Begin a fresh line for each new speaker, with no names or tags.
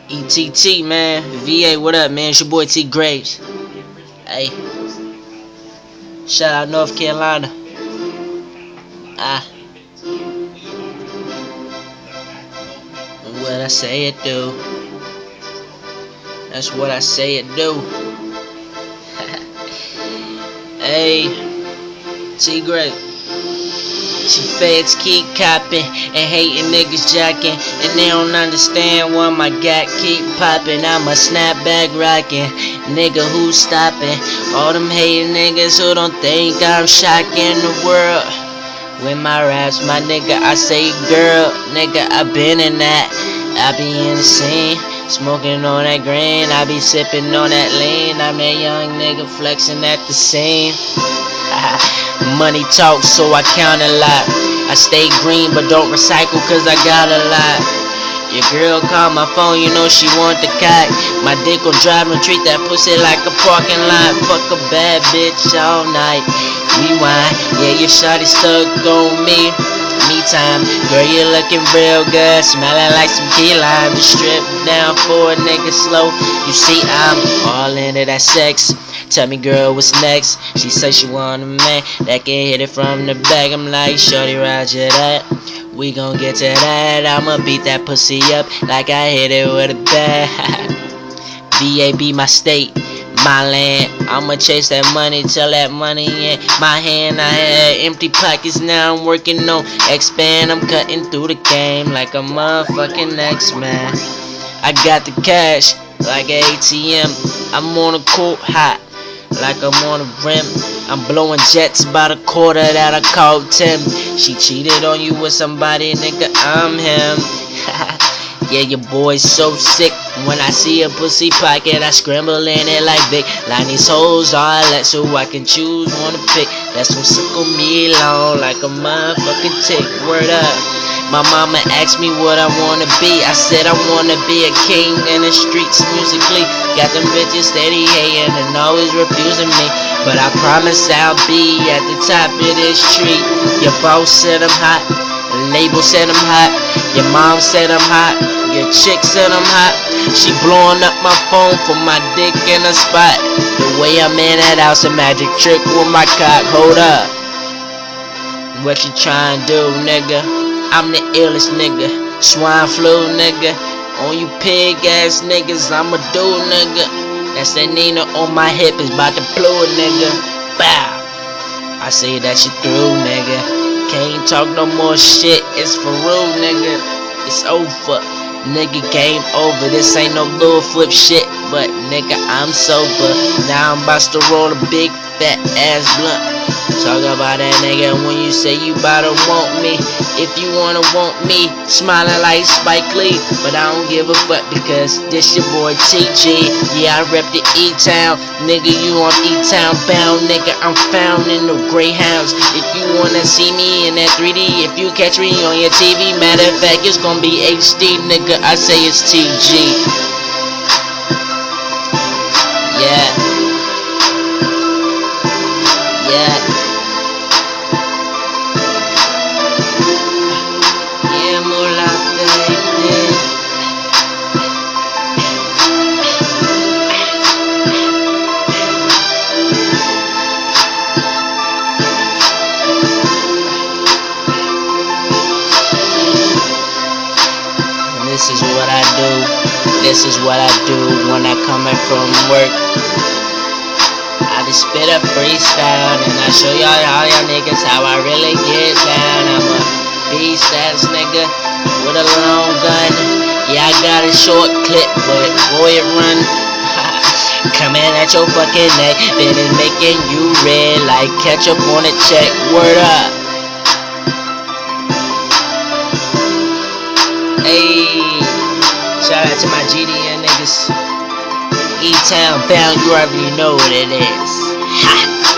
ETT, man. VA, what up, man? It's your boy T Graves. Hey, shout out North Carolina. What I say it do. That's what I say it do. Hey, T Graves. She feds keep copping and hating niggas jacking, and they don't understand why my gat keep popping. I'm a snapback rocking, nigga who's stopping all them hating niggas who don't think I'm shocking the world. With my raps, my nigga, I say girl, nigga, I been in that. I be in the scene, smoking on that green, I be sipping on that lean. I'm that young nigga flexing at the scene. Money talks, so I count a lot. I stay green but don't recycle cause I got a lot. Your girl called my phone, you know she want the cock. My dick gon' drive and treat that pussy like a parking lot. Fuck a bad bitch all night. Rewind, yeah, your shawty stuck on me. Me time, girl, you looking real good, smelling like some key lime. You strip down for a nigga slow. You see I'm all into that sex. Tell me, girl, what's next? She say she want a man that can hit it from the back. I'm like, shorty, roger that. We gon' get to that. I'ma beat that pussy up like I hit it with a bat. VA be my state, my land. I'ma chase that money till that money in my hand. I had empty pockets, now I'm working on expand. I'm cutting through the game like a motherfucking X-Man. I got the cash like an ATM. I'm on a court hot like I'm on a rim. I'm blowing jets by the quarter that I called Tim. She cheated on you with somebody, nigga, I'm him. Yeah, your boy's so sick. When I see a pussy pocket, I scramble in it like Vic. Line these hoes all let so I can choose one to pick. That's gonna suckle me long like a motherfucking tick. Word up. My mama asked me what I wanna be. I said I wanna be a king in the streets musically. Got them bitches steady hating and always refusing me, but I promise I'll be at the top of this tree. Your boss said I'm hot, label said I'm hot, your mom said I'm hot, your chick said I'm hot. She blowing up my phone for my dick in a spot. The way I'm in that house, a magic trick with my cock. Hold up, what you trying to do, nigga? I'm the illest nigga, swine flu nigga. On you pig ass niggas, I'm a dude nigga. That's that Nina on my hip is about to blow a nigga. Bow. I say that shit through, nigga. Can't talk no more shit, it's for real, nigga. It's over, nigga, game over. This ain't no little flip shit, but nigga, I'm sober. Now I'm about to roll a big fat ass blunt. Talk about that nigga when you say you bout to want me. If you wanna want me, smiling like Spike Lee. But I don't give a fuck because this your boy TG. Yeah, I rep the E-Town. Nigga, you on E-Town bound. Nigga, I'm found in the Greyhounds. If you wanna see me in that 3D, if you catch me on your TV, matter of fact, it's gonna be HD, nigga. I say it's TG. Yeah. Yeah. This is what I do. This is what I do when I come in from work. I just spit a freestyle and I show y'all all y'all niggas how I really get down. I'm a beast ass nigga with a long gun. Yeah, I got a short clip, but boy it run. Coming at your fucking neck, then it's making you red like ketchup on a check. Word up. Hey, shout out to my GDN niggas. E-Town bound, you already know what it is. Ha!